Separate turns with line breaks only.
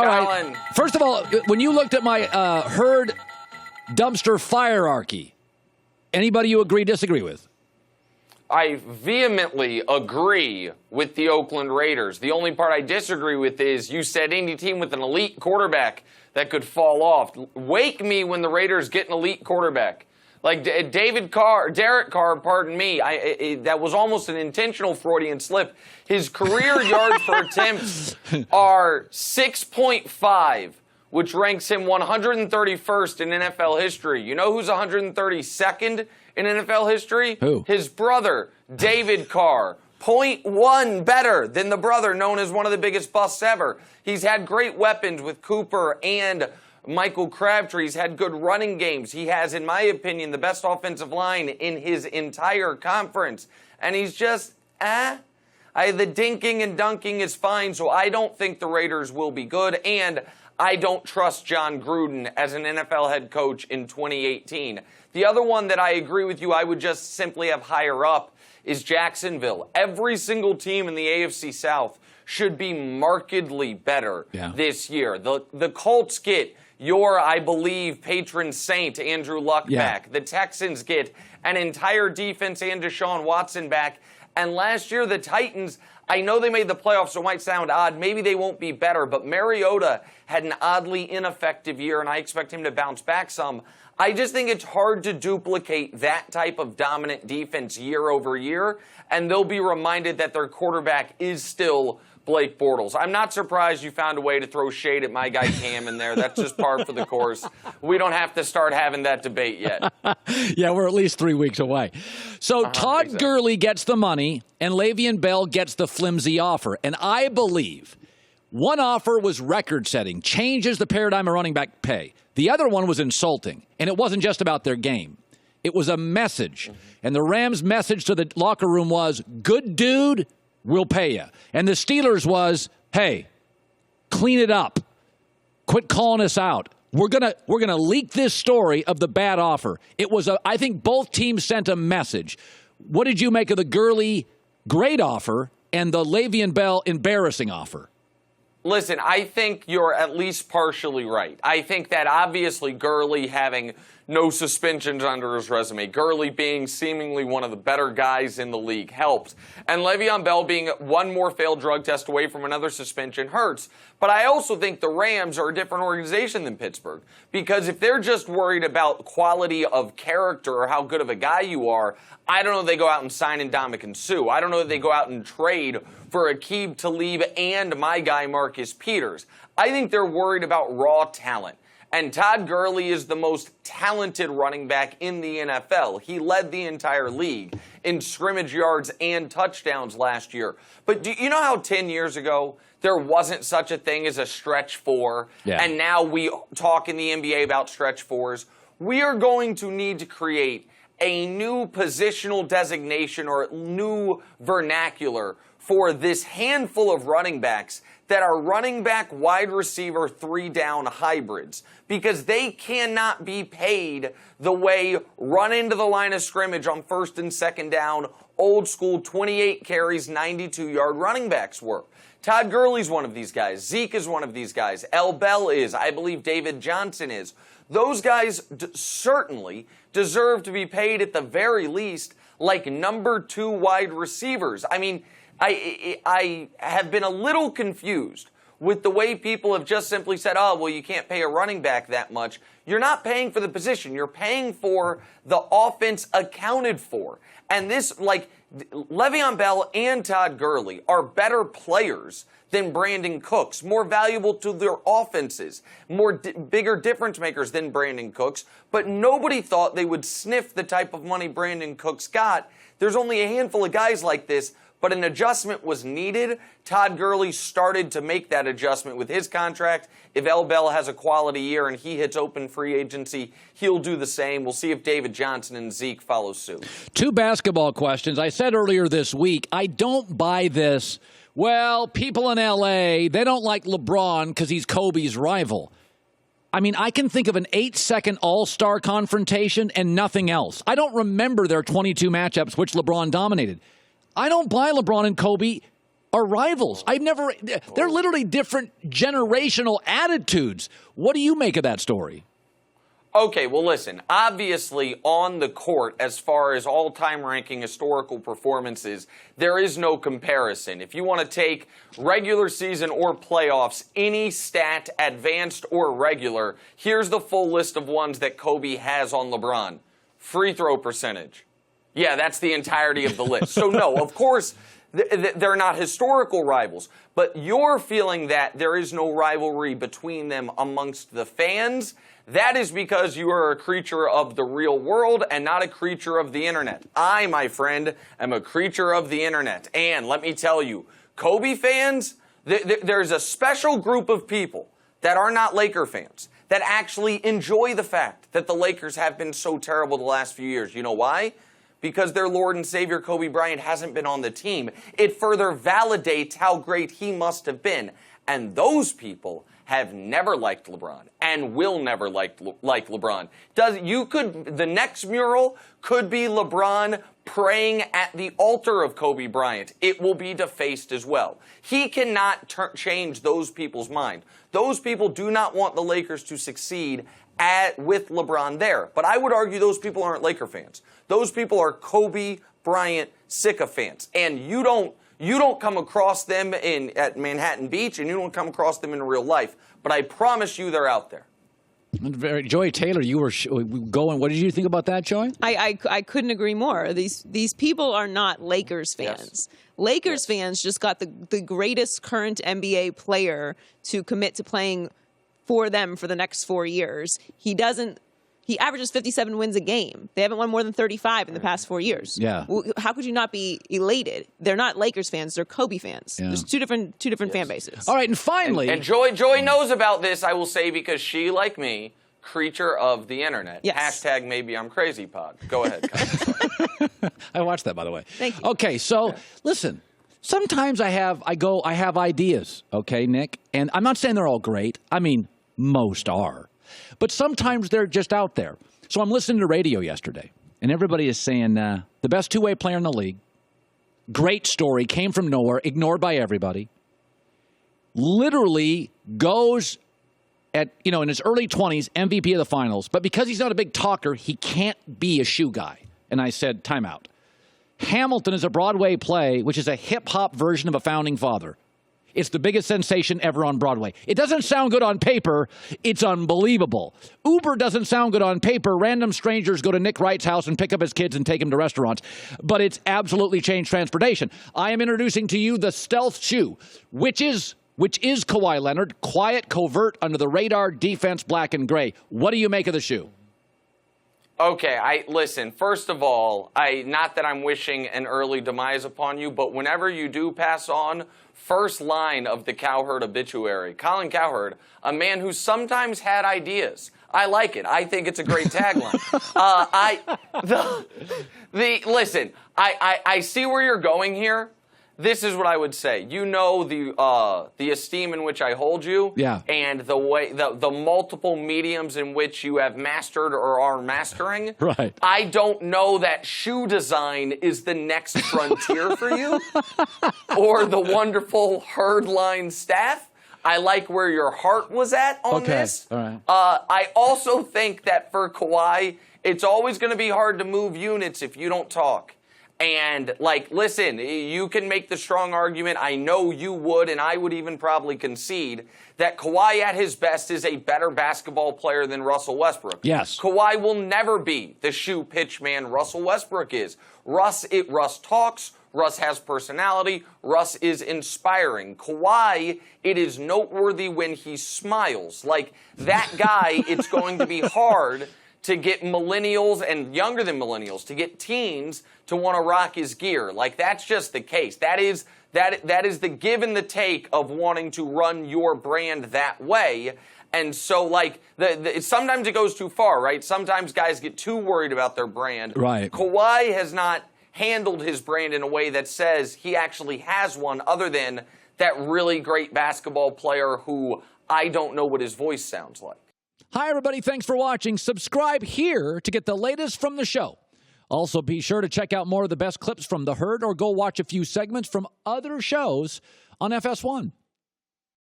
All right. First of all, when you looked at my herd dumpster hierarchy, anybody you agree, disagree with?
I vehemently agree with the Oakland Raiders. The only part I disagree with is you said any team with an elite quarterback that could fall off. Wake me when the Raiders get an elite quarterback. Like Derek Carr, pardon me, that was almost an intentional Freudian slip. His career yards per attempt are 6.5, which ranks him 131st in NFL history. You know who's 132nd in NFL history?
Who?
His brother, David Carr. 0.1 better than the brother, known as one of the biggest busts ever. He's had great weapons with Cooper and Michael Crabtree. He's had good running games. He has, in my opinion, the best offensive line in his entire conference. And he's just, the dinking and dunking is fine, so I don't think the Raiders will be good. And I don't trust Jon Gruden as an NFL head coach in 2018. The other one that I agree with you, I would just simply have higher up, is Jacksonville. Every single team in the AFC South should be markedly better this year. The Colts get your, I believe, patron saint, Andrew Luck, back. The Texans get an entire defense and Deshaun Watson back. And last year, the Titans, I know they made the playoffs, so it might sound odd. Maybe they won't be better, but Mariota had an oddly ineffective year, and I expect him to bounce back some. I just think it's hard to duplicate that type of dominant defense year over year, and they'll be reminded that their quarterback is still Blake Bortles. I'm not surprised you found a way to throw shade at my guy Cam in there. That's just par for the course. We don't have to start having that debate yet.
Yeah, we're at least 3 weeks away. So Todd Gurley gets the money, and Le'Veon Bell gets the flimsy offer. And I believe one offer was record-setting, changes the paradigm of running back pay. The other one was insulting, and it wasn't just about their game. It was a message. And the Rams' message to the locker room was, good dude, we'll pay you. And the Steelers was, hey, clean it up. Quit calling us out. We're gonna leak this story of the bad offer. It was I think both teams sent a message. What did you make of the Gurley great offer and the Le'Veon Bell embarrassing offer?
Listen, I think you're at least partially right. I think that obviously Gurley having no suspensions under his resume, Gurley being seemingly one of the better guys in the league helps, and Le'Veon Bell being one more failed drug test away from another suspension hurts. But I also think the Rams are a different organization than Pittsburgh, because if they're just worried about quality of character or how good of a guy you are, I don't know if they go out and sign Ndamukong Suh. I don't know if they go out and trade for Aqib Talib and my guy Marcus Peters. I think they're worried about raw talent. And Todd Gurley is the most talented running back in the NFL. He led the entire league in scrimmage yards and touchdowns last year. But do you know how 10 years ago there wasn't such a thing as a stretch four?
Yeah.
And now we talk in the NBA about stretch fours. We are going to need to create a new positional designation or new vernacular for this handful of running backs that are running back, wide receiver, 3-down hybrids, because they cannot be paid the way run into the line of scrimmage on first and second down, old school 28 carries, 92-yard running backs were. Todd Gurley's one of these guys. Zeke is one of these guys. L. Bell is. I believe David Johnson is. Those guys certainly deserve to be paid at the very least like number 2 wide receivers. I mean, I have been a little confused with the way people have just simply said, oh, well, you can't pay a running back that much. You're not paying for the position. You're paying for the offense accounted for. And this, like, Le'Veon Bell and Todd Gurley are better players than Brandin Cooks, more valuable to their offenses, bigger difference makers than Brandin Cooks, but nobody thought they would sniff the type of money Brandin Cooks got. There's only a handful of guys like this, but an adjustment was needed. Todd Gurley started to make that adjustment with his contract. If L. Bell has a quality year and he hits open free agency, he'll do the same. We'll see if David Johnson and Zeke follow suit. 2
basketball questions. I said earlier this week, I don't buy this. Well, people in L.A., they don't like LeBron because he's Kobe's rival. I mean, I can think of an 8-second all-star confrontation and nothing else. I don't remember their 22 matchups, which LeBron dominated. I don't buy LeBron and Kobe are rivals. They're literally different generational attitudes. What do you make of that story?
Okay, well, listen, obviously on the court, as far as all-time ranking historical performances, there is no comparison. If you want to take regular season or playoffs, any stat, advanced or regular, here's the full list of ones that Kobe has on LeBron. Free throw percentage. Yeah, that's the entirety of the list. So, no, of course, they're not historical rivals. But you're feeling that there is no rivalry between them amongst the fans. That is because you are a creature of the real world and not a creature of the internet. I, my friend, am a creature of the internet. And let me tell you, Kobe fans, there's a special group of people that are not Laker fans that actually enjoy the fact that the Lakers have been so terrible the last few years. You know why? Because their Lord and Savior Kobe Bryant hasn't been on the team. It further validates how great he must have been. And those people have never liked LeBron and will never like LeBron. The next mural could be LeBron praying at the altar of Kobe Bryant. It will be defaced as well. He cannot change those people's mind. Those people do not want the Lakers to succeed with LeBron there. But I would argue those people aren't Laker fans. Those people are Kobe Bryant sycophants. And you don't come across them at Manhattan Beach, and you don't come across them in real life. But I promise you they're out there.
Joy Taylor, you were going. What did you think about that, Joy?
I couldn't agree more. These people are not Lakers fans. Yes. Lakers fans just got the greatest current NBA player to commit to playing for them for the next 4 years. He averages 57 wins a game. They haven't won more than 35 in the past 4 years.
Yeah.
How could you not be elated? They're not Lakers fans. They're Kobe fans. Yeah. There's two different fan bases.
All right, and finally...
And Joy knows about this, I will say, because she, like me, creature of the internet.
Yes.
# maybe I'm crazy pod. Go ahead.
I watched that, by the way.
Thank you.
Okay, so listen. Sometimes I have ideas, okay, Nick? And I'm not saying they're all great. I mean, most are. But sometimes they're just out there. So I'm listening to radio yesterday, and everybody is saying the best two-way player in the league, great story, came from nowhere, ignored by everybody, literally goes in his early 20s, MVP of the finals, but because he's not a big talker, he can't be a shoe guy. And I said, time out. Hamilton is a Broadway play, which is a hip-hop version of a founding father. It's the biggest sensation ever on Broadway. It doesn't sound good on paper. It's unbelievable. Uber doesn't sound good on paper. Random strangers go to Nick Wright's house and pick up his kids and take them to restaurants. But it's absolutely changed transportation. I am introducing to you the stealth shoe, which is Kawhi Leonard, quiet, covert, under the radar, defense, black and gray. What do you make of the shoe?
Okay, listen, first of all, not that I'm wishing an early demise upon you, but whenever you do pass on, first line of the Cowherd obituary, Colin Cowherd, a man who sometimes had ideas. I like it. I think it's a great tagline. Listen, I see where you're going here. This is what I would say. You know the esteem in which I hold you,
yeah,
and the way the multiple mediums in which you have mastered or are mastering.
Right.
I don't know that shoe design is the next frontier for you, or the wonderful herd line staff. I like where your heart was at on this.
All right.
I also think that for Kawhi, it's always going to be hard to move units if you don't talk. And, listen, you can make the strong argument, I know you would, and I would even probably concede, that Kawhi at his best is a better basketball player than Russell Westbrook.
Yes.
Kawhi will never be the shoe pitch man Russell Westbrook is. Russ talks, Russ has personality, Russ is inspiring. Kawhi, it is noteworthy when he smiles. Like, that guy, it's going to be hard to get millennials and younger than millennials, to get teens to want to rock his gear. Like, that's just the case. That is the give and the take of wanting to run your brand that way. And so, sometimes it goes too far, right? Sometimes guys get too worried about their brand.
Right.
Kawhi has not handled his brand in a way that says he actually has one, other than that really great basketball player who I don't know what his voice sounds like.
Hi, everybody. Thanks for watching. Subscribe here to get the latest from the show. Also, be sure to check out more of the best clips from The Herd or go watch a few segments from other shows on FS1.